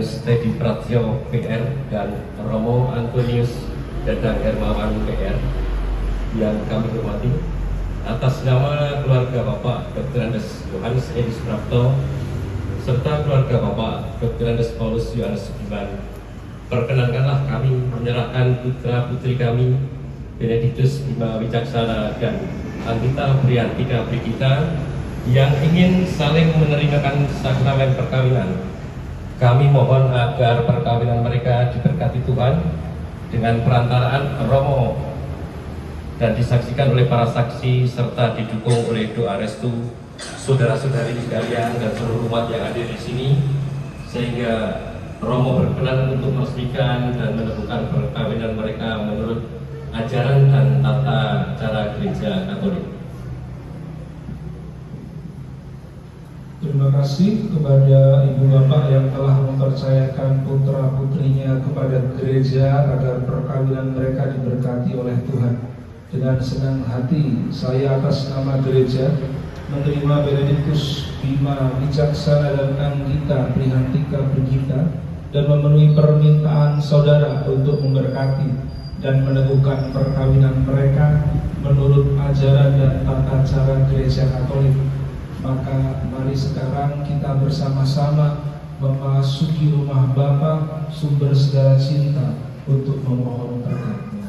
Yohanes Teddy Pratio PR dan Romo Antonius Dadang Hermawan PR yang kami hormati, atas nama keluarga Bapak Dr. Andes Yohanes Edi Suprapto serta keluarga Bapak Dr. Andes Paulus Yohanes Sugiman, perkenankanlah kami menyerahkan putra putri kami Benedictus Bima Wicaksana dan Anggita Priyantika Brigita yang ingin saling menerimakan sakramen perkawinan. Kami mohon agar perkawinan mereka diberkati Tuhan dengan perantaraan Romo dan disaksikan oleh para saksi serta didukung oleh doa restu saudara-saudari sekalian dan seluruh umat yang hadir di sini, sehingga Romo berkenan untuk meresmikan dan menemukan perkawinan mereka menurut ajaran dan tata cara Gereja Katolik. Terima kasih kepada Ibu Bapak yang telah mempercayakan putra putrinya kepada gereja agar perkawinan mereka diberkati oleh Tuhan. Dengan senang hati saya atas nama gereja menerima Benedictus Bima Wicaksana dan Anggita Priyantika Brigita dan memenuhi permintaan saudara untuk memberkati dan meneguhkan perkawinan mereka menurut ajaran dan tata cara Gereja Katolik. Maka mari sekarang kita bersama-sama memasuki rumah Bapa sumber segala cinta untuk memohon berkat-Nya.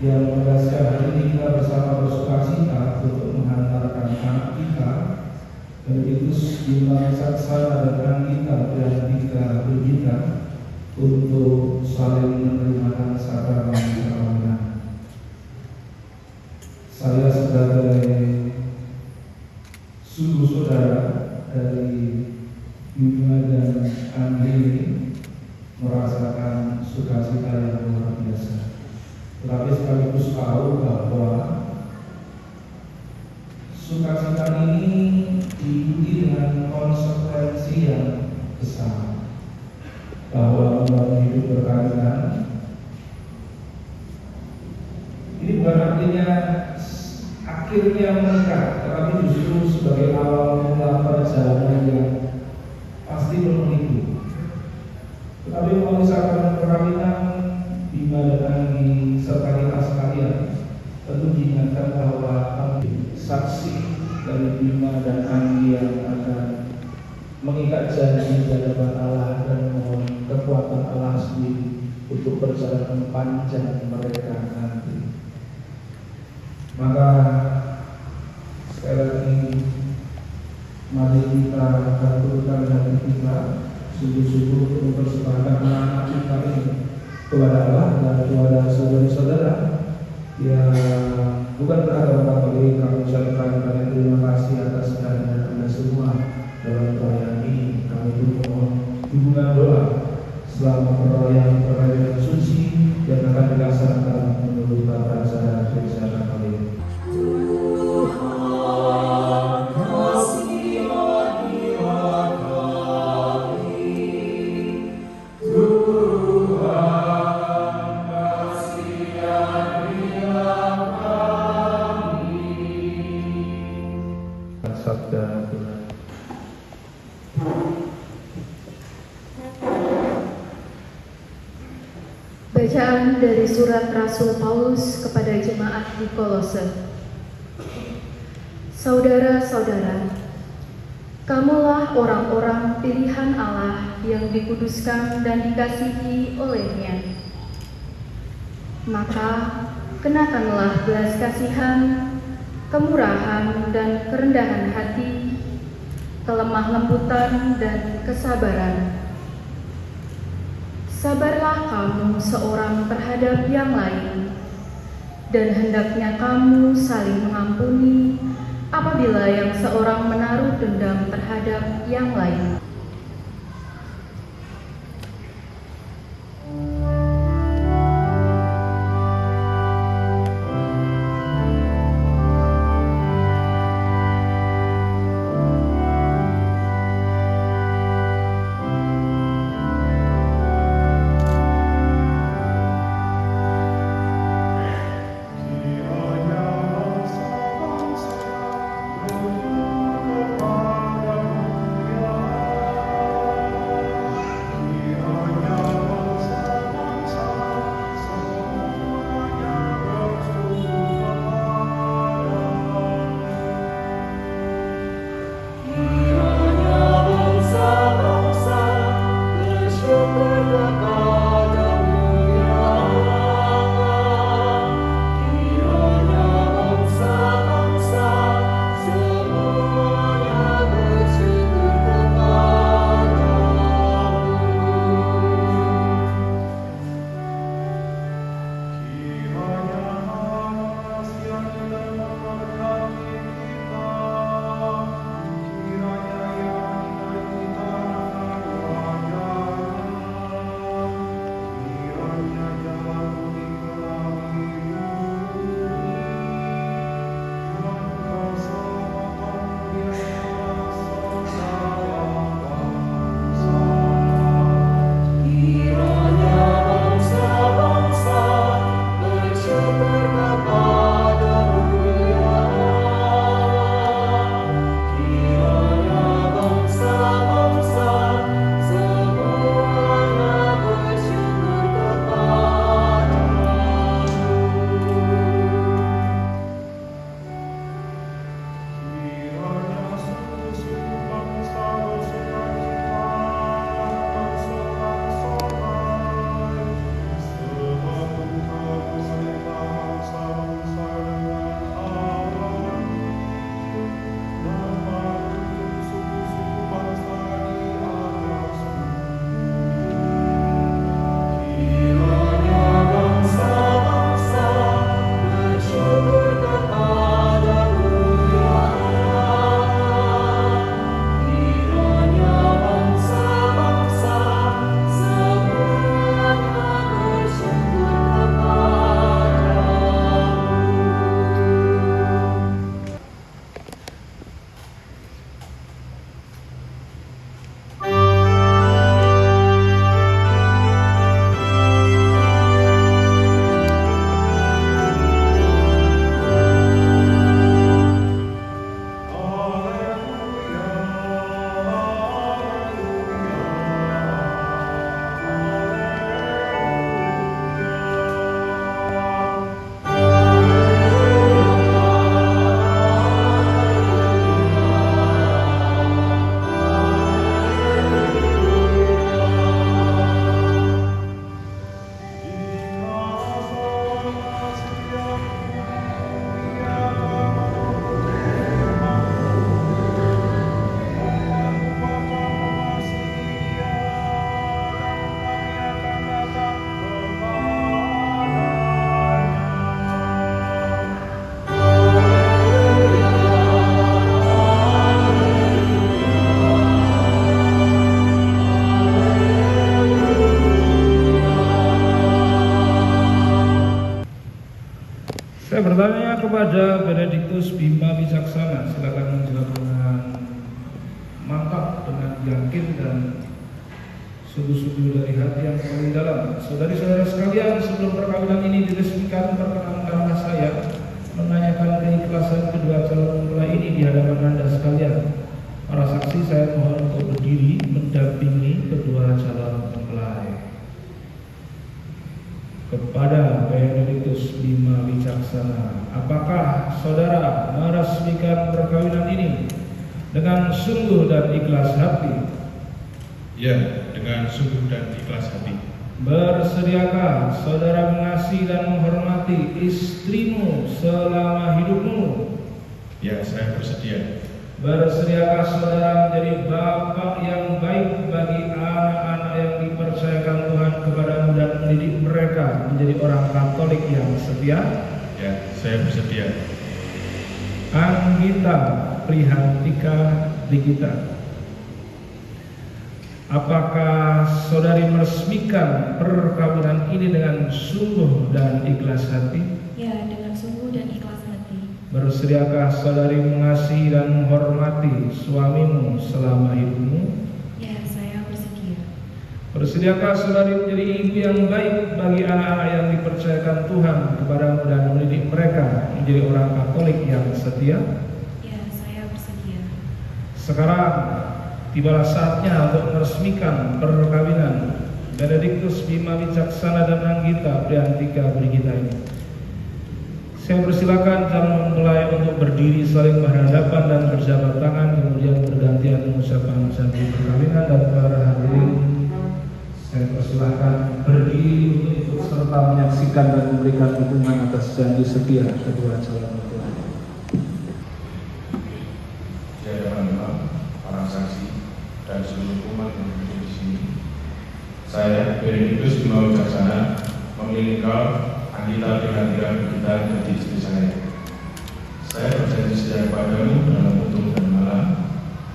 yang menegaskan hari ini kita bersama bersukacita untuk menghantarkan anak kita Benedictus Bima Wicaksana dan Anggita Priyantika Brigita untuk saling menerima sakramen perkawinan. Saya sebagai suku saudara dari Bima dan Anggi merasakan sukacita yang luar biasa. Tetapi sekaligus tahu bahwa sukacita ini diikuti dengan konsekuensi yang besar, bahwa membangun hidup berkeadilan ini bukan artinya akhirnya menikah, tetapi justru sebagai awal mula perjalanan yang pasti penuh itu. Tetapi memisahkan perkawinan Bima dan Anggi serta kita sekalian, tentu diingatkan bahwa saksi dari Bima dan Anggi yang akan mengikat janji di hadapan Allah dan memohon kekuatan Allah sendiri untuk perjalanan panjang mereka nanti. Maka sekali lagi mari kita aturkan hati kita sungguh-sungguh untuk mempersembahkan anak kita ini kepada Allah dan kepada saudara-saudara yang bukan beragama Katolik. Kami ucapkan banyak terima kasih atas kehadiran Anda semua dalam perayaan ini. Kami pun mohon dukungan doa selama perayaan suci yang akan dilaksanakan menurut tata cara gereja Katolik. Sabda Tuhan. Bacaan dari surat Rasul Paulus kepada jemaat di Kolose. Saudara-saudara, kamulah orang-orang pilihan Allah yang dikuduskan dan dikasihi oleh-Nya. Maka kenakanlah belas kasihan, kemurahan dan kerendahan hati, kelemah lembutan dan kesabaran. Sabarlah kamu seorang terhadap yang lain, dan hendaknya kamu saling mengampuni apabila yang seorang menaruh dendam terhadap yang lain. kepada Benediktus Bima Wicaksana, silakan menjawab dengan mantap, dengan yakin dan sungguh-sungguh dari hati yang paling dalam. Saudari-saudara sekalian, sebelum perkawinan ini diresmikan, perkenankanlah saya menanyakan keikhlasan kedua calon mempelai ini di hadapan Anda sekalian. Para saksi, saya mohon untuk berdiri mendampingi kedua calon mempelai. Kepada Benediktus Bima Wicaksana, apakah saudara meresmikan perkawinan ini dengan sungguh dan ikhlas hati? Ya, dengan sungguh dan ikhlas hati. Bersediakah saudara mengasihi dan menghormati istrimu selama hidupmu? Ya, saya bersedia. Bersediakah saudara menjadi bapak yang baik bagi anak-anak yang dipercayakan Tuhan kepadamu dan mendidik mereka menjadi orang Katolik yang setia? Ya, saya bersedia. Anggita Prihantika Ligita, apakah saudari meresmikan perkawinan ini dengan sungguh dan ikhlas hati? Ya, dengan sungguh dan ikhlas hati. Bersediakah saudari mengasihi dan menghormati suamimu selama hidupmu? Ya, saya bersedia. Bersediakah saudari menjadi ibu yang baik bagi anak-anak yang dipercayakan Tuhan kepadamu dan mendidik mereka menjadi orang Katolik yang setia? Ya, saya bersedia. Sekarang tibalah saatnya untuk meresmikan perkawinan Benediktus Bima Wicaksana dan Anggita Prihantika Brigita ini. Saya persilakan calon mempelai untuk berdiri saling berhadapan dan berjabat tangan, kemudian bergantian mengucapkan janji perkawinan, dan para hadirin saya persilakan berdiri untuk ikut serta menyaksikan dan memberikan dukungan atas janji setia kedua calon mempelai. Di hadapan para saksi dan seluruh umat yang berdiri di sini, saya Benediktus Bima Wicaksana memilih kau, Anggita Prihantika Brigita, menjadi istri saya. Saya berjanji setia padamu dalam untung dan malam,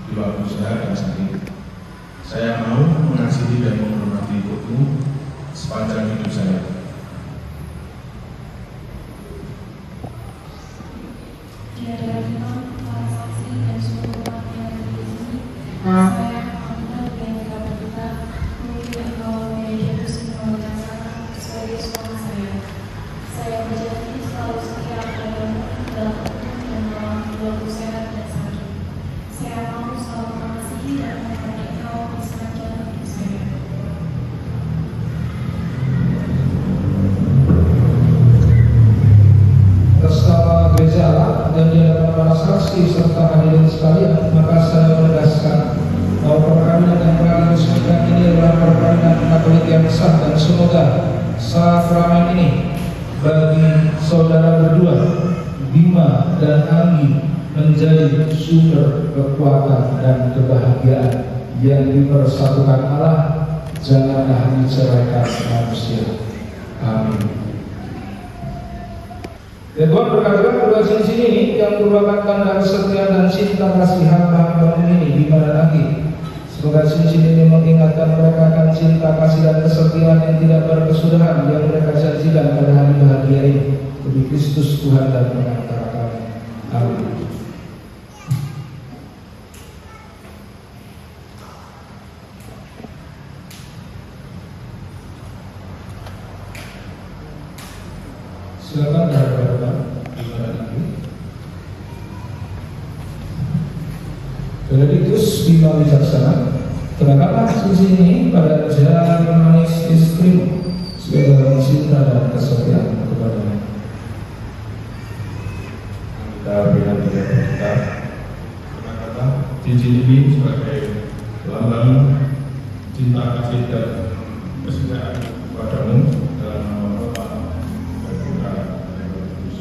di waktu sehat dan sakit. Saya mau mengasihi dan menghormati ibumu sepanjang hidup saya. Di hadapan para saksi dan seluruh umat yang ada di sini, saya Anggita Prihantika Brigita memilih engkau Benediktus Bima Wicaksana sebagai suami saya. Saya berjanji selalu setia padamu dalam untung dan malam, di waktu sehat dan sakit. Saya mau selalu mengasihi dan menghormati engkau sepanjang hidup saya. Atas nama Gereja Allah dan di hadapan para saksi serta hadirin sekalian, maka saya menegaskan bahwa perkawinan yang telah diresmikan ini adalah perkawinan Katolik yang sah, dan semoga sakramen ini bagi saudara berdua Bima dan Anggi menjadi sumber kekuatan dan kebahagiaan yang dipersatukan Allah, janganlah diceraikan manusia. Amin. Dan Tuhan berkata, kedua cincin ini yang merupakan tanda kesetiaan dan cinta kasih hamba-hamba ini Bima dan Anggi. Semoga cincin ini mengingatkan mereka akan cinta kasih dan kesetiaan yang tidak berkesudahan yang mereka janjikan pada hari bahagia ini demi Kristus Tuhan dan pengantara kami. Amin. Silakan berhadapan Bima dan Anggi. Benediktus Bima Wicaksana, kenakanlah cincin ini pada jari manis istrimu sebagai dalam cinta dan kesetiaan kepadanya. Anggita Prihantika Brigita, kenakanlah cincin ini sebagai lambang cinta kasih dan kesetiaan kepadamu dalam nama Bapa dan Putra dan Roh Kudus.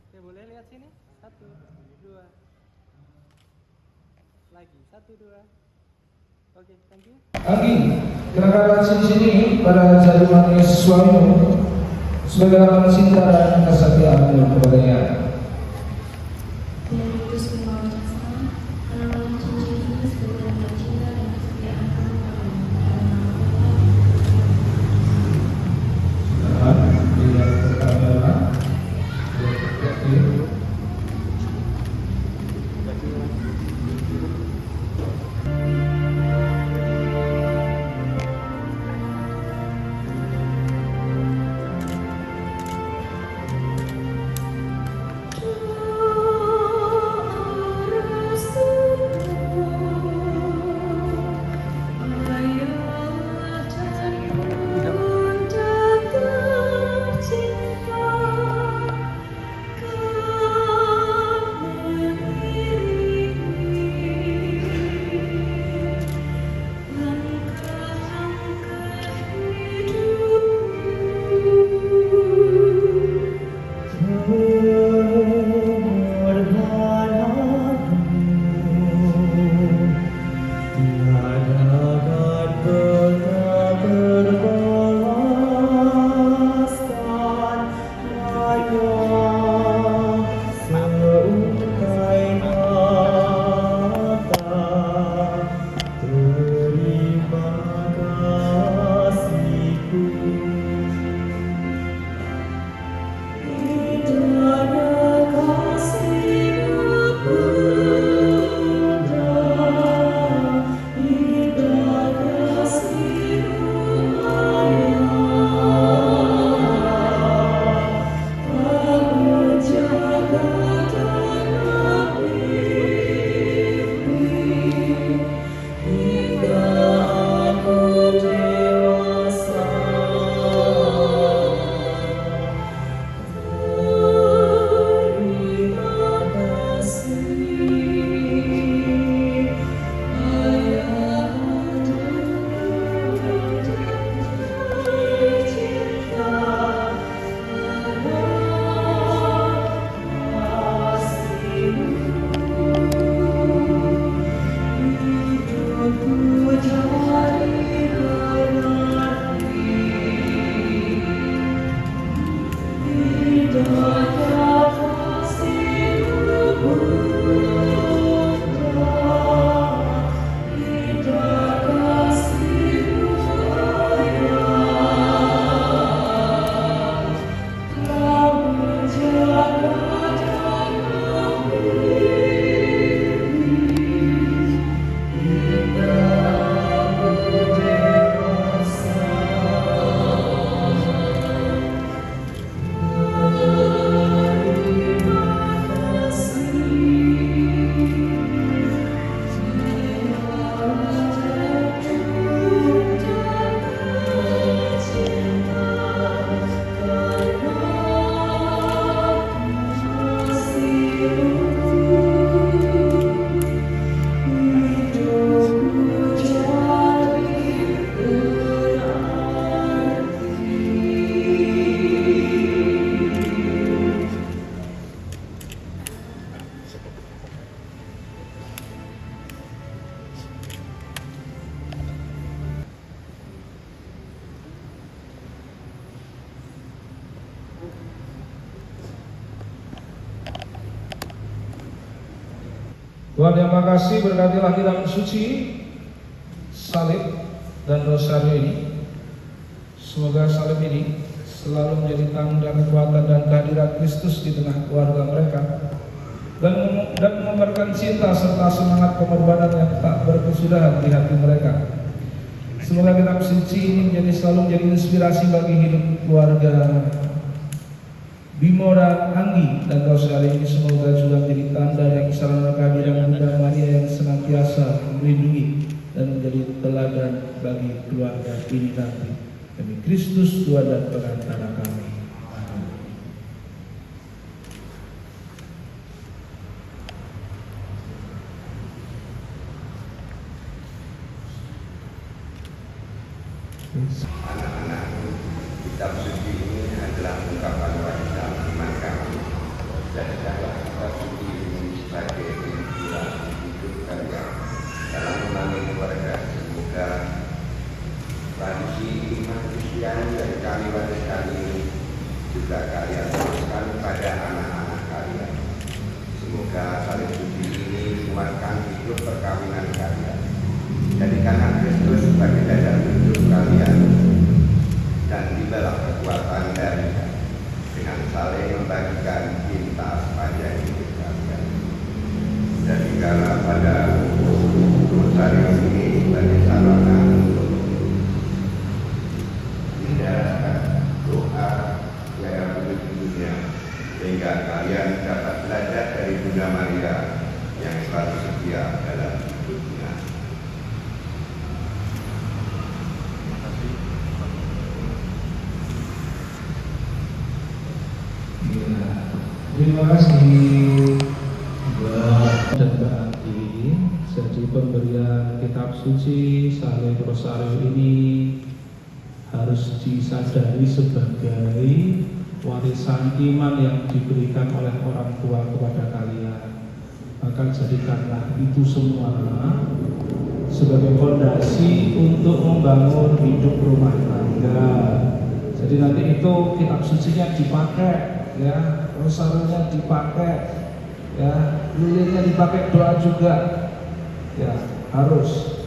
Oke, boleh lihat sini. 1, 2. Lagi. 1, 2. Oke, thank you. Anggi, kenakanlah cincin ini pada jari manis suamimu sebagai lambang cinta dan kesetiaan kepadanya. Benediktus Bima Wicaksana menanam cincin ini sebagai tanda cinta dan kesetiaan kamu padamu. Dalam nama Bapa Tuhan yang makasih, berkatilah kitab suci, salib dan rosario ini. Semoga salib ini selalu menjadi tanda kekuatan dan kehadiran Kristus di tengah keluarga mereka, dan memberikan cinta serta semangat pengorbanan yang tak berkesudahan di hati mereka. Semoga kitab suci ini selalu menjadi inspirasi bagi hidup keluarga Bimo dan Anggi, dan rosario ini semoga juga menjadi tanda yang selalu kehadiran Bunda Maria yang senantiasa melindungi dan menjadi teladan bagi keluarga ini nanti. Demi Kristus Tuhan dan perantara kami. Anak-anak, kitab suci ini adalah ungkapan warisan iman kami. Jadikanlah kitab suci ini sebagai inspirasi hidup kalian dalam membangun keluarga. Semoga tradisi iman Kristiani yang kami wariskan ini juga kalian teruskan pada anak-anak kalian. Semoga salib suci ini menguatkan hidup perkawinan kalian. Jadikanlah Kristus sebagai dasar hidup kalian, dan dibalah kekuatan darinya dengan saling membagikan cinta sepanjang hidup kalian. Jadikanlah pada rosario ini sebagai sarana untuk menjalankan doa yang hidup dunia, sehingga kalian dapat belajar dari Bunda Maria yang selalu setia dalam hidupnya. Terima kasih Mbak dan Mbak Anggi. Jadi pemberian kitab suci salib rosario ini harus disadari sebagai warisan iman yang diberikan oleh orang tua kepada kalian. Maka jadikanlah itu semua sebagai fondasi untuk membangun hidup rumah tangga. Jadi nanti itu kitab sucinya dipakai, ya, rosarionya dipakai, ya, lilinnya dipakai, doa juga, ya, harus.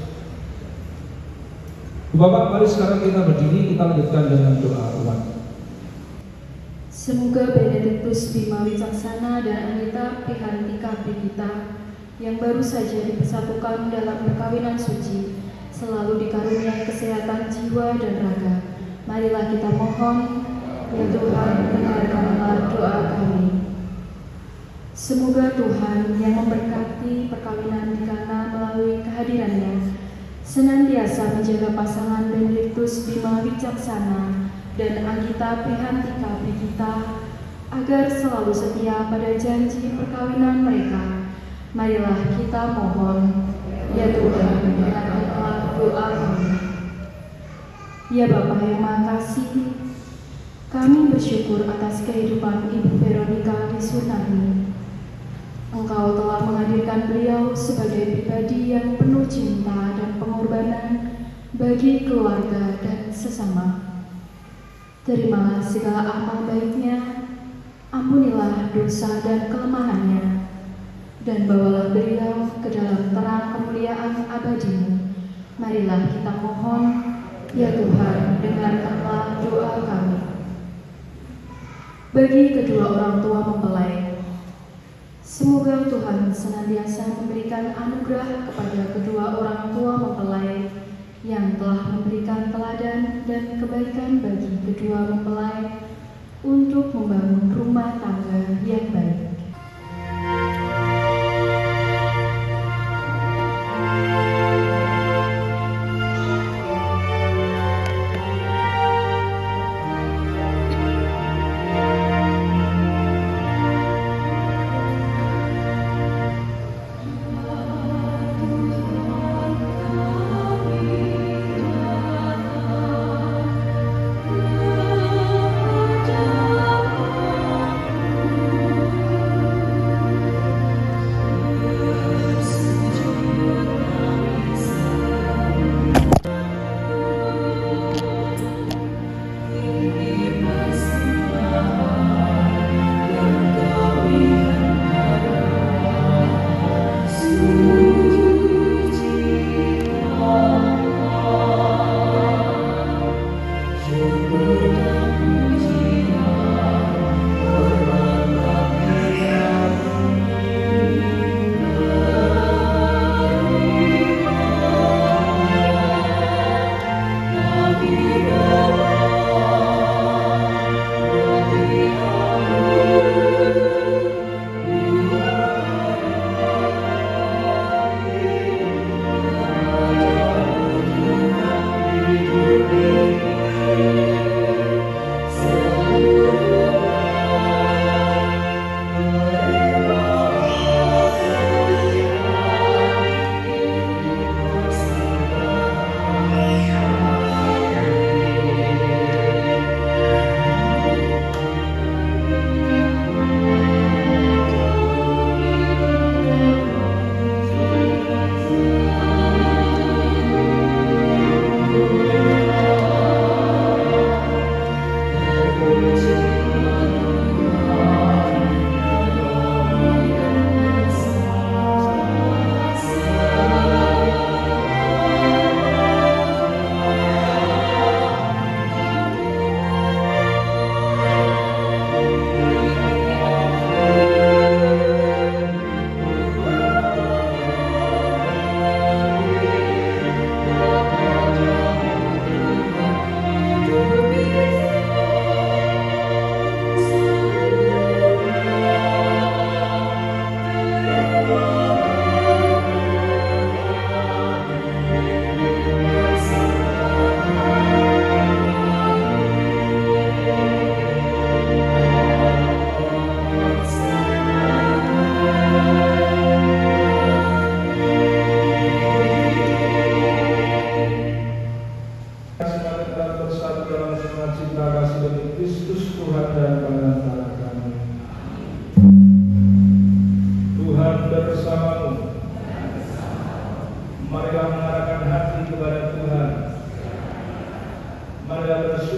Bapak, mari sekarang kita berdiri, kita lanjutkan dengan doa umat. Semoga Benediktus Bima Wicaksana dan Anita Prihantika Brigita yang baru saja dipersatukan dalam perkawinan suci selalu dikaruniai kesehatan jiwa dan raga. Marilah kita mohon, ya Tuhan, dengarkanlah doa kami. Semoga Tuhan yang memberkati perkawinan di Kana melalui kehadirannya senantiasa menjaga pasangan Benediktus Bima Wicaksana dan Anggita Prihantika Brigita agar selalu setia pada janji perkawinan mereka. Marilah kita mohon, ya Tuhan, dengarkanlah doa kami. Ya Bapa yang Maha Kasih, kami bersyukur atas kehidupan Ibu Veronica Wisunarni. Engkau telah menghadirkan beliau sebagai pribadi yang penuh cinta dan pengorbanan bagi keluarga dan sesama. Terimalah segala amal baiknya, ampunilah dosa dan kelemahannya, dan bawalah beliau ke dalam terang kemuliaan abadi-Mu. Marilah kita mohon, ya Tuhan, dengarkanlah doa kami. Bagi kedua orang tua mempelai, semoga Tuhan senantiasa memberikan anugerah kepada kedua orang tua mempelai yang telah memberikan teladan dan kebaikan bagi kedua mempelai untuk membangun rumah tangga yang baik.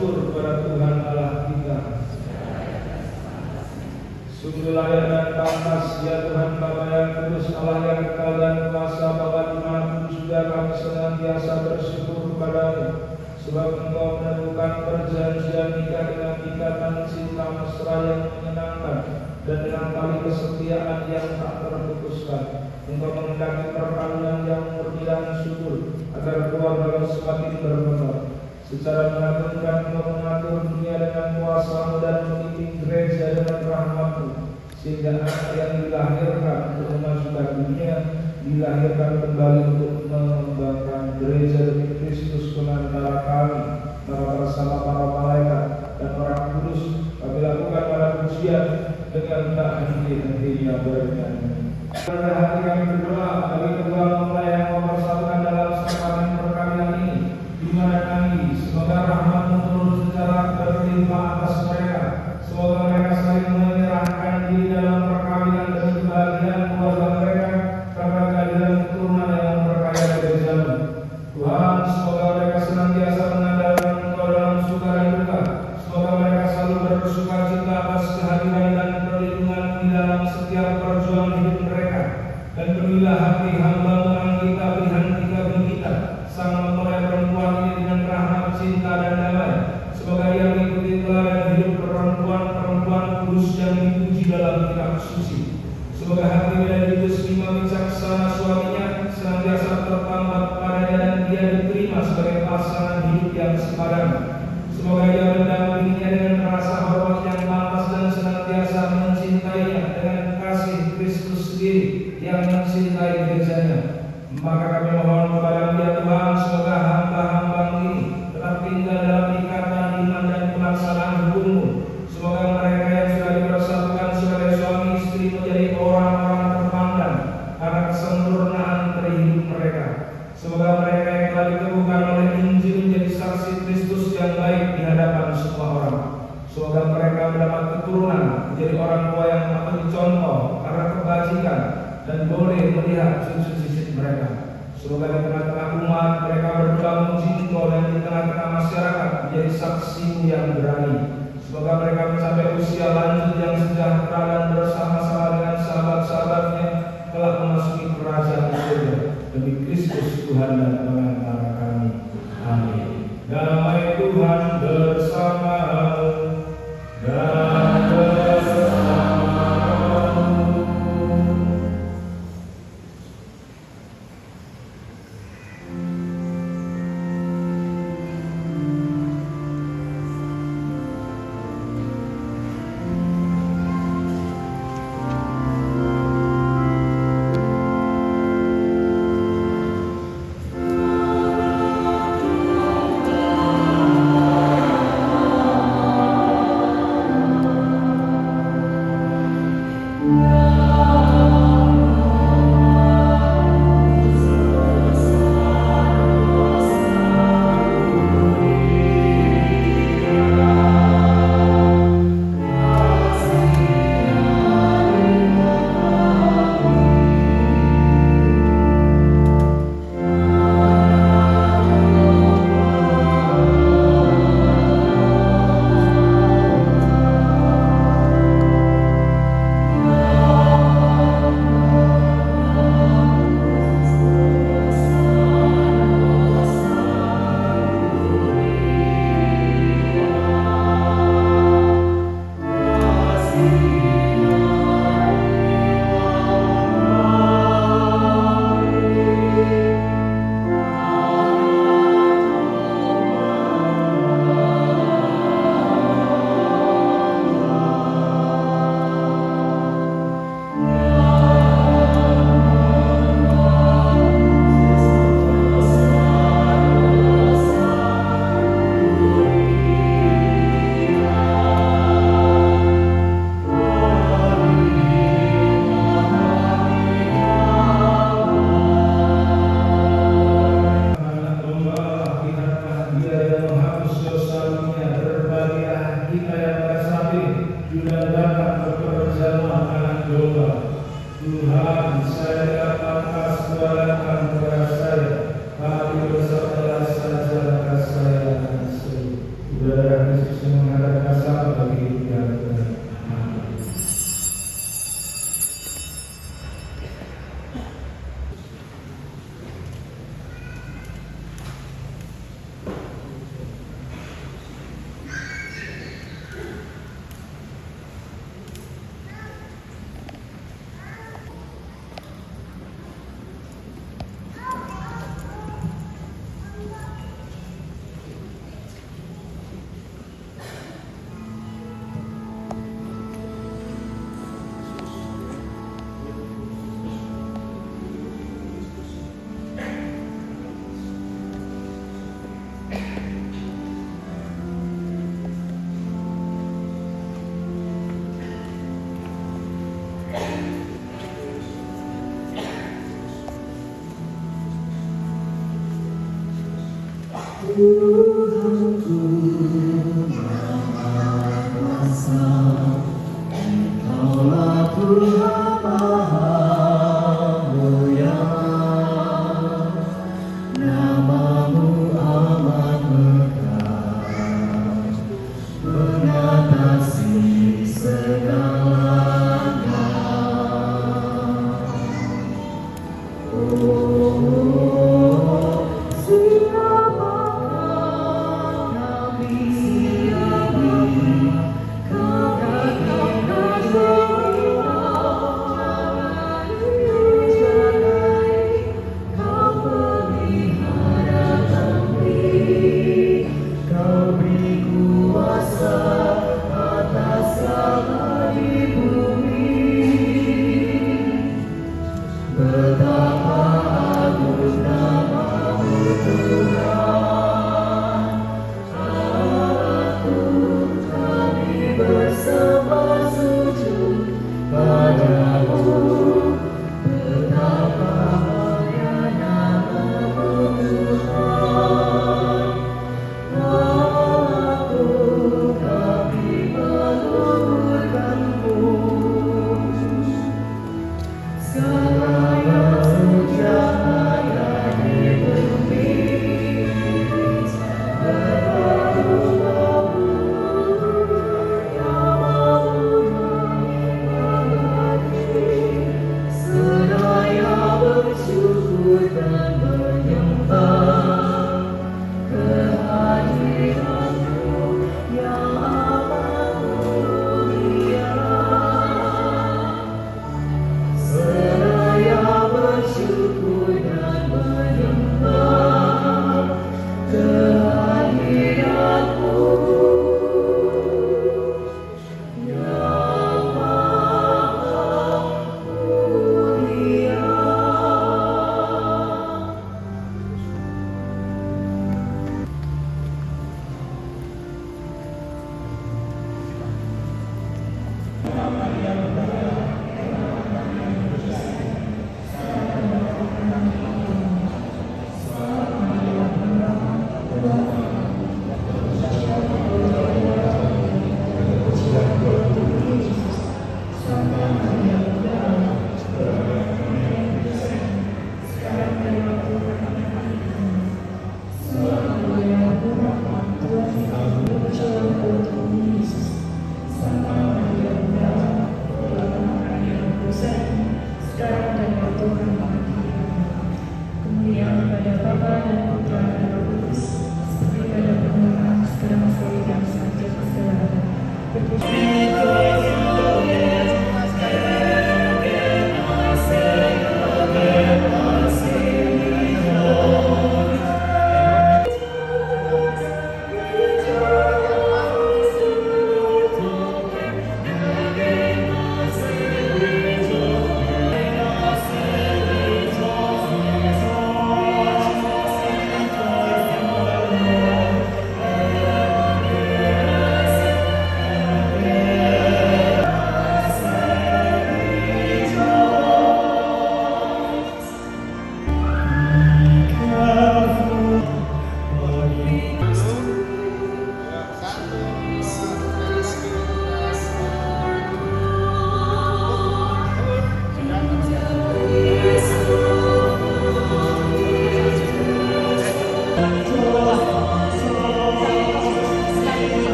bersyukur kepada Tuhan Allah kita. Sungguh layak dan pantas ya Tuhan Bapa yang kudus, Allah yang kekal dan kuasa, Bapa dimanapun juga kami senantiasa bersyukur kepada-Mu, sebab Engkau menemukan perjanjian nikah dengan ikatan cinta mesra yang menyenangkan dan dengan tali kesetiaan yang tak terputuskan. Engkau menghendaki perkawinan yang murni dan subur agar keluarga semakin berkembang. Secara mengagumkan Engkau mengatur dunia dengan kuasa-Mu dan memimpin gereja dengan rahmat-Mu, sehingga anak yang dilahirkan untuk memajukan dunia dilahirkan kembali untuk mengembangkan gereja demi Kristus pengantara kami, maka bersama para malaikat dan orang kudus kami lakukan pada pujian dengan tak henti-hentinya bernyanyi. Pada hati kami berdoa bagi kedua mempelai yang mempersatukan dalam sakramen perkawinan ini, di mana kami semoga rahmat-Mu turun secara berlimpah atas mereka. Semoga mereka saling menyerahkan diri dalam perkawinan demi kebahagiaan keluarga mereka karena kehadiran keturunan yang berkaya gereja-Mu. Tuhan, semoga mereka senantiasa mengandalkan Engkau dalam suka dan duka. Semoga mereka selalu bersuka cita atas kehadiran dan perlindungan di dalam setiap perjuangan hidup mereka. Dan berilah hati hamba-Mu Anggita Bintita sang mempelai perempuan ini dengan rahmat, cinta dan damai. Semoga ia mengikuti teladan hidup perempuan-perempuan kudus yang dipuji dalam kitab suci. Semoga hati Benediktus V bijaksana suaminya senantiasa tertambat padanya dan dia diterima sebagai pasangan hidup yang sepadan. Semoga ia mendampinginya dengan rasa hormat yang pantas dan senantiasa mencintainya dengan kasih Kristus sendiri yang mencintai gerejanya. Maka kami mohon kepada Dia Tuhan, semoga hamba-hamba-Mu ini tetap tinggal dalam ikatan iman dan pelaksanaan hukum-Mu. Semoga mereka yang sudah dipersatukan sebagai suami istri menjadi orang-orang terpandang karena kesempurnaan terhidup mereka. Semoga mereka yang telah diteguhkan oleh Injil menjadi saksi Kristus yang baik di hadapan semua orang. Semoga mereka mendapat keturunan menjadi orang tua yang patut dicontoh karena kebajikan dan boleh melihat cucu-cucu mereka. Semoga di tengah-tengah umat mereka berdoa memuji Engkau dan di tengah-tengah masyarakat menjadi saksi-Mu yang berani. Semoga mereka mencapai usia lanjut yang sejahtera dan bersama-sama dengan sahabat-sahabatnya telah memasuki kerajaan surga demi Kristus Tuhan dan pengantara kami. Amin. Damai Tuhan bersama-Mu dan bersama-Mu.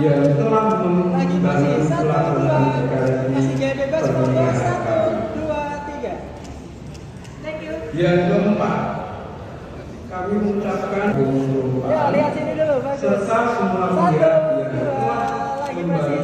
yang telah membantu pelaksanaan sekali pernikahan kami. Yang keempat, kami mengucapkan serta semua pihak yang telah membantu